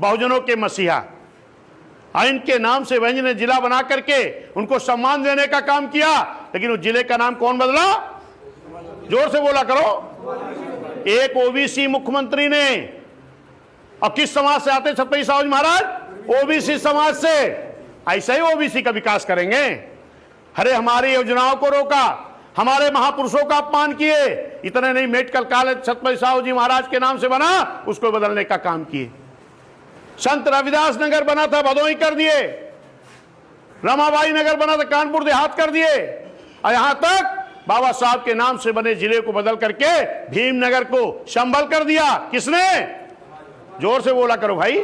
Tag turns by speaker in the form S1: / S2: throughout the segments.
S1: बहुजनों के मसीहा, और इनके नाम से वंज ने जिला बना करके उनको सम्मान देने का काम किया। लेकिन उस जिले का नाम कौन बदला? जोर से बोला करो। एक ओबीसी मुख्यमंत्री ने। और किस समाज से आते छत्रपति साहू जी महाराज? ओबीसी समाज से। ऐसे ही ओबीसी का विकास करेंगे? अरे हमारी योजनाओं को रोका, हमारे महापुरुषों का अपमान किए। इतने नहीं, मेडिकल कॉलेज छत्रपति साहू जी महाराज के नाम से बना, उसको बदलने का काम किए। संत रविदास नगर बना था, भदोही कर दिए। रमाबाई नगर बना था, कानपुर देहात कर दिए। और यहां तक बाबा साहब के नाम से बने जिले को बदल करके भीमनगर को संभल कर दिया। किसने? जोर से बोला करो भाई।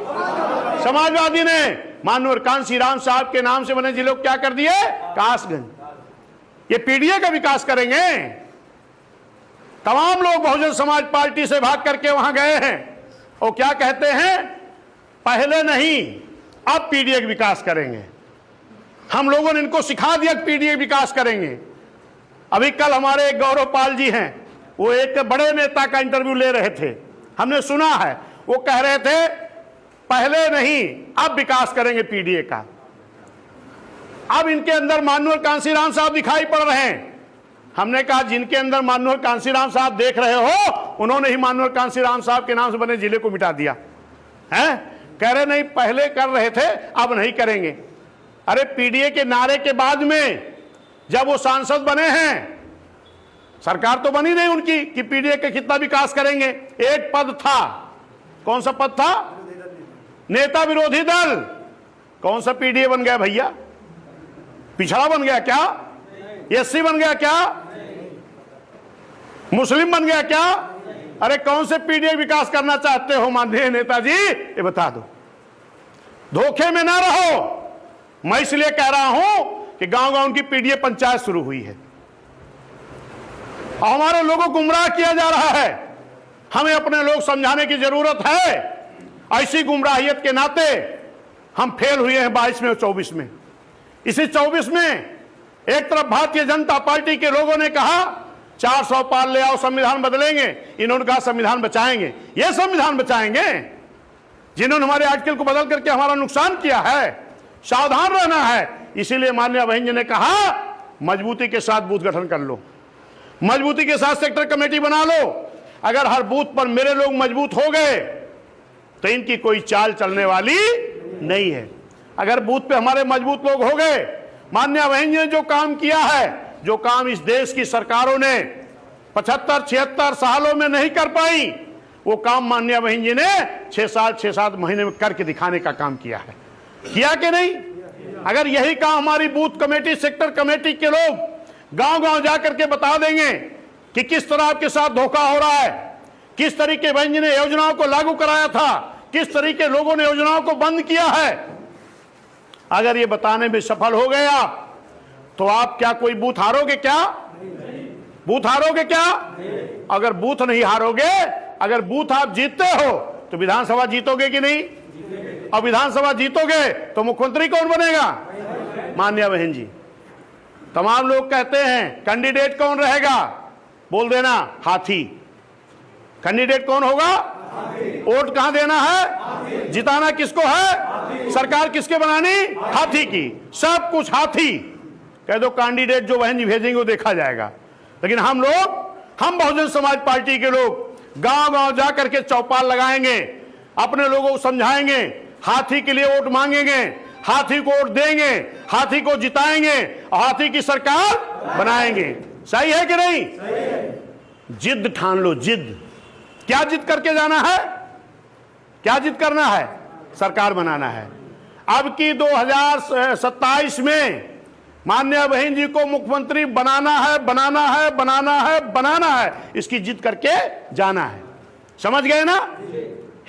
S1: समाजवादी ने। मानवर कांसी राम साहब के नाम से बने जिले को क्या कर दिए? कासगंज। ये पीडीए का विकास करेंगे? तमाम लोग बहुजन समाज पार्टी से भाग करके वहां गए हैं और क्या कहते हैं? पहले नहीं, अब पीडीए का विकास करेंगे। हम लोगों ने इनको सिखा दिया कि पीडीए विकास करेंगे। अभी कल हमारे एक गौरव पाल जी हैं, वो एक बड़े नेता का इंटरव्यू ले रहे थे, हमने सुना है। वो कह रहे थे पहले नहीं, अब विकास करेंगे पीडीए का। अब इनके अंदर मानवर कांसीराम साहब दिखाई पड़ रहे हैं। हमने कहा जिनके अंदर मानवर कांसीराम साहब देख रहे हो, उन्होंने ही मानवर कांसीराम साहब के नाम से बने जिले को मिटा दिया है। कह रहे नहीं, पहले कर रहे थे, अब नहीं करेंगे। अरे पीडीए के नारे के बाद में जब वो सांसद बने हैं, सरकार तो बनी नहीं उनकी कि पीडीए के कितना विकास करेंगे। एक पद था, कौन सा पद था? नेता विरोधी दल। कौन सा पीडीए बन गया भैया? पिछड़ा बन गया क्या? एससी बन गया क्या? मुस्लिम बन गया क्या? अरे कौन से पीडीए विकास करना चाहते हो माननीय नेताजी, ये बता दो। धोखे में ना रहो। मैं इसलिए कह रहा हूं कि गांव गांव की पीडीए पंचायत शुरू हुई है और हमारे लोगों को गुमराह किया जा रहा है। हमें अपने लोग समझाने की जरूरत है। ऐसी गुमराहियत के नाते हम फेल हुए हैं 22 में और 24 में। इसी 24 में एक तरफ भारतीय जनता पार्टी के लोगों ने कहा 400 पार ले आओ, संविधान बदलेंगे। इन्होंने कहा संविधान बचाएंगे। ये संविधान बचाएंगे जिन्होंने हमारे आर्टिकल को बदल करके हमारा नुकसान किया है। सावधान रहना है। इसीलिए माननीय बहन जी ने कहा मजबूती के साथ बूथ गठन कर लो, मजबूती के साथ सेक्टर कमेटी बना लो। अगर हर बूथ पर मेरे लोग मजबूत हो गए तो इनकी कोई चाल चलने वाली नहीं है। अगर बूथ पे हमारे मजबूत लोग हो गए, माननीय बहन जी ने जो काम किया है, जो काम इस देश की सरकारों ने 75-76 सालों में नहीं कर पाई, वो काम माननीय बहन जी ने 6 साल 6-7 महीने में करके दिखाने का काम किया है। किया कि नहीं? अगर यही काम हमारी बूथ कमेटी, सेक्टर कमेटी के लोग गांव गांव जाकर के बता देंगे कि किस तरह आपके साथ धोखा हो रहा है, किस तरीके बहन जी ने योजनाओं को लागू कराया था, किस तरीके लोगों ने योजनाओं को बंद किया है, अगर ये बताने में सफल हो गए आप, तो आप क्या कोई बूथ हारोगे क्या? बूथ हारोगे क्या? अगर बूथ नहीं हारोगे, अगर बूथ आप जीतते हो तो विधानसभा जीतोगे कि नहीं? और विधानसभा जीतोगे तो मुख्यमंत्री कौन बनेगा? माननीय बहन जी, तमाम लोग कहते हैं कैंडिडेट कौन रहेगा, बोल देना हाथी। कैंडिडेट कौन होगा? वोट कहां देना है, जिताना किसको है, सरकार किसके बनानी? हाथी की। सब कुछ हाथी। कह दो कैंडिडेट जो बहन जी भेजेंगे वो देखा जाएगा। लेकिन हम बहुजन समाज पार्टी के लोग गांव गांव जाकर के चौपाल लगाएंगे, अपने लोगों को समझाएंगे, हाथी के लिए वोट मांगेंगे, हाथी को वोट देंगे, हाथी को जिताएंगे और हाथी की सरकार बनाएंगे। सही है कि नहीं? जिद ठान लो, जिद। क्या जिद करके जाना है? क्या जिद करना है? सरकार बनाना है। अब की 2027 में माननीय बहन जी को मुख्यमंत्री बनाना है, बनाना है, बनाना है, बनाना है। इसकी जिद करके जाना है। समझ गए ना?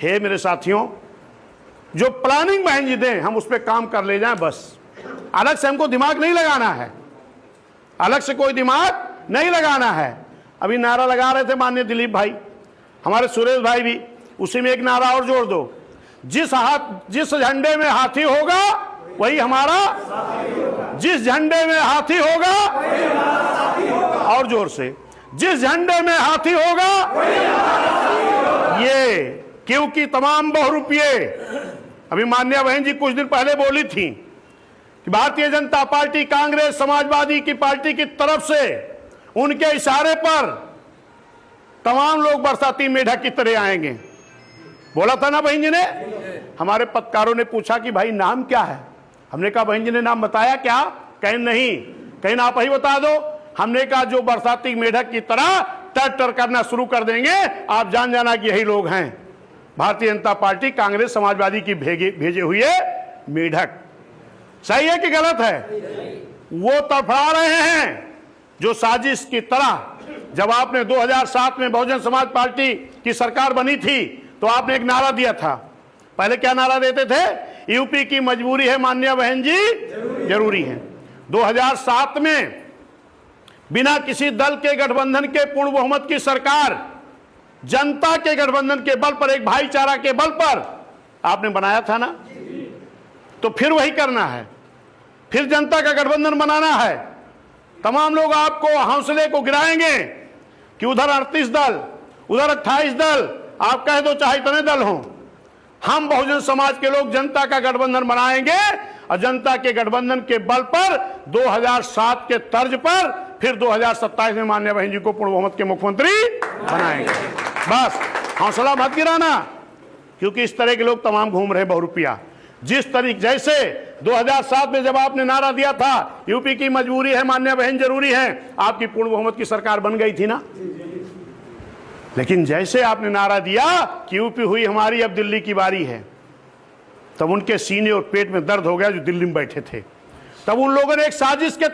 S1: हे मेरे साथियों, जो प्लानिंग बहन जी दें हम उस पर काम कर ले जाएं बस। अलग से हमको दिमाग नहीं लगाना है, अलग से कोई दिमाग नहीं लगाना है। अभी नारा लगा रहे थे माननीय दिलीप भाई, हमारे सुरेश भाई भी, उसी में एक नारा और जोड़ दो, जिस झंडे में हाथी होगा वही हमारा, जिस झंडे में हाथी होगा, और जोर से, जिस झंडे में हाथी होगा ये, क्योंकि तमाम बहुरूपिये अभी मान्या बहन जी कुछ दिन पहले बोली थी कि भारतीय जनता पार्टी, कांग्रेस, समाजवादी की पार्टी की तरफ से उनके इशारे पर तमाम लोग बरसाती मेढक की तरह आएंगे। बोला था ना बहन जी ने। हमारे पत्रकारों ने पूछा कि भाई नाम क्या है। हमने कहा बहन जी ने नाम बताया क्या? कहीं नहीं, कहीं आप ही बता दो। हमने कहा जो बरसाती मेढक की तरह टर करना शुरू कर देंगे, आप जान जाना कि यही लोग हैं भारतीय जनता पार्टी, कांग्रेस, समाजवादी की भेजे हुए मेढक। सही है कि गलत है? वो तड़फड़ा रहे हैं जो साजिश की तरह। जब आपने 2007 में बहुजन समाज पार्टी की सरकार बनी थी तो आपने एक नारा दिया था। पहले क्या नारा देते थे? यूपी की मजबूरी है मान्या बहन जी जरूरी है। 2007 में बिना किसी दल के गठबंधन के पूर्ण बहुमत की सरकार, जनता के गठबंधन के बल पर, एक भाईचारा के बल पर आपने बनाया था ना। तो फिर वही करना है, फिर जनता का गठबंधन बनाना है। तमाम लोग आपको हौसले को गिराएंगे कि उधर 38 दल, उधर 28 दल, आप कह दो चाहे इतने दल हों, हम बहुजन समाज के लोग जनता का गठबंधन बनाएंगे और जनता के गठबंधन के बल पर 2007 के तर्ज पर फिर 2027 में मान्या बहन जी को पूर्ण बहुमत के मुख्यमंत्री बनाएंगे। बस हौसला मत गिराना, क्योंकि इस तरह के लोग तमाम घूम रहे बहुरुपिया। जिस तरीके जैसे 2007 में जब आपने नारा दिया था यूपी की मजबूरी है मान्या बहन जरूरी है, आपकी पूर्ण बहुमत की सरकार बन गई थी ना। लेकिन जैसे आपने नारा दिया कि यूपी हुई हमारी, अब दिल्ली की बारी है, तब उनके सीने और पेट में दर्द हो गया जो दिल्ली में बैठे थे। तब उन लोगों ने एक साजिश के